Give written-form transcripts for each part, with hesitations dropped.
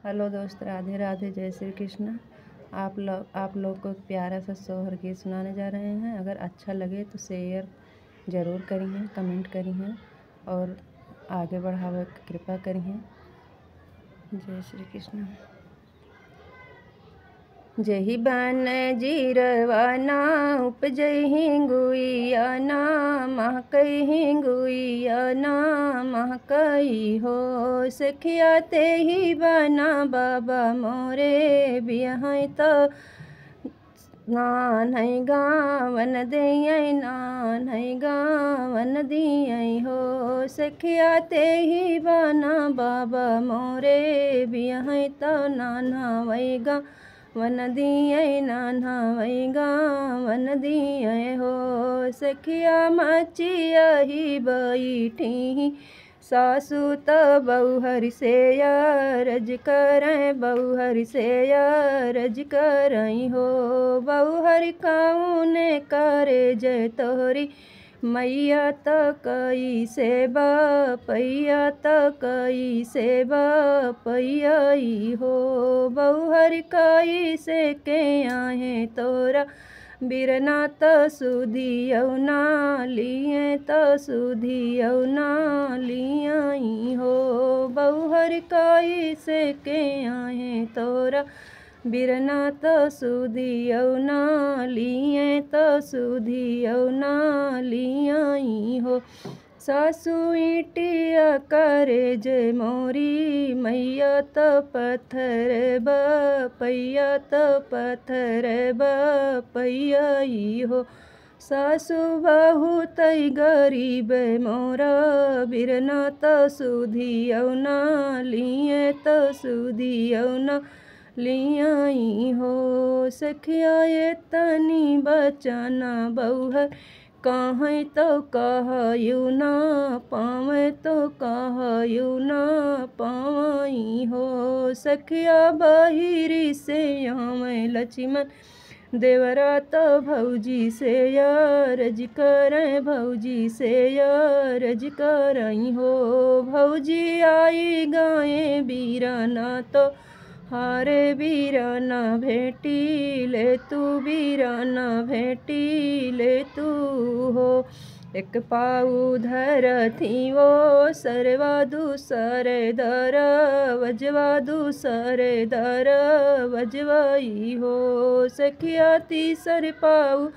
Hello दोस्त, राधे राधे, जय श्री कृष्ण। आप लोग को एक प्यारा सा सोहर गीत सुनाने जा रहे हैं। अगर अच्छा लगे तो शेयर ज़रूर करिए, कमेंट करिए और आगे बढ़ावे की कृपा करिए। जय श्री कृष्ण। जही बन जीरवाना उपजई हिंगुइयाना, महकई हिंगुइयाना महकई हो। सखिया ते ही बना बाबा मोरे बियाहई तो नान है गावन दियई, नान है गावन दियई हो। सखिया ते ही बना बाबा मोरे बियाहई तो नाना वैगा वन दिए, नाना वैगा वन दिए हो। सखिया मचिया ही बैठी सासू तो बहुहर से यारज करें, बहुहर से यारज करई हो। बहुहर काऊन करे जय तोहरी मैया तो कई से बापैया तो कई से बापैयाई हो। बहुहर कई से के आहे तोरा बिरना तो सुधियौना लिए, तो सुधियौना लियाई हो। बहुहर कई से के आहे तोरा बिरना तो सुधियौना लिए, तो सुधियौना लियाई हो। सासू ईटिया करे जे मोरी मैया तो पत्थर बपैया, तो पत्थर बपैयाई हो। सासू बहुत गरीब मोरा बिरना तो सुधियौना लिए, तो सुधियौना लियाई हो। सखिया ये तनी बचना बहुहर कहाँ तो कहयू ना पावे, तो कहयू ना पावई हो। सखिया बाहिरी से आवे लक्ष्मण देवरा तो भौजी से यारज करें, भौजी से यारज करई हो। भौजी आई गाए बीराना तो हारे बीराना भेटी ले तू, बीराना भेटी ले तू हो। एक पाऊ धर थी वो सरवा दूसरे दर वजवा, दूसरे दर वजवाई हो। सखिया तीसर पाऊ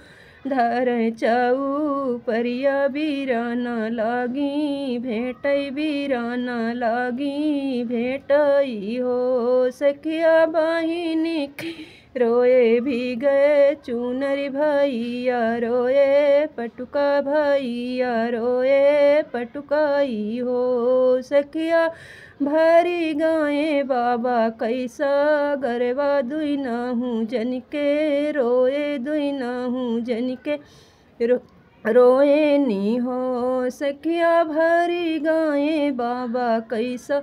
धर चाऊ परिया बीराना लागी भेटई, बीराना लागी भेटई हो। सखिया बाहिनी रोए भी गए चुनरी भैया, रोए पटुका भैया, रोए पटुकाई हो। सखिया भरी गाए बाबा कैसा गरबा दुई नाहू जन के, रोए दुई नाहू जन के रोए नी हो। सखिया भरी गाए बाबा कैसा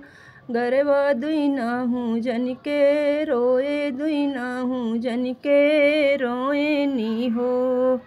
गरबा दुई नाहू जन के, रोए दुई नाहू जन के रोए नी हो।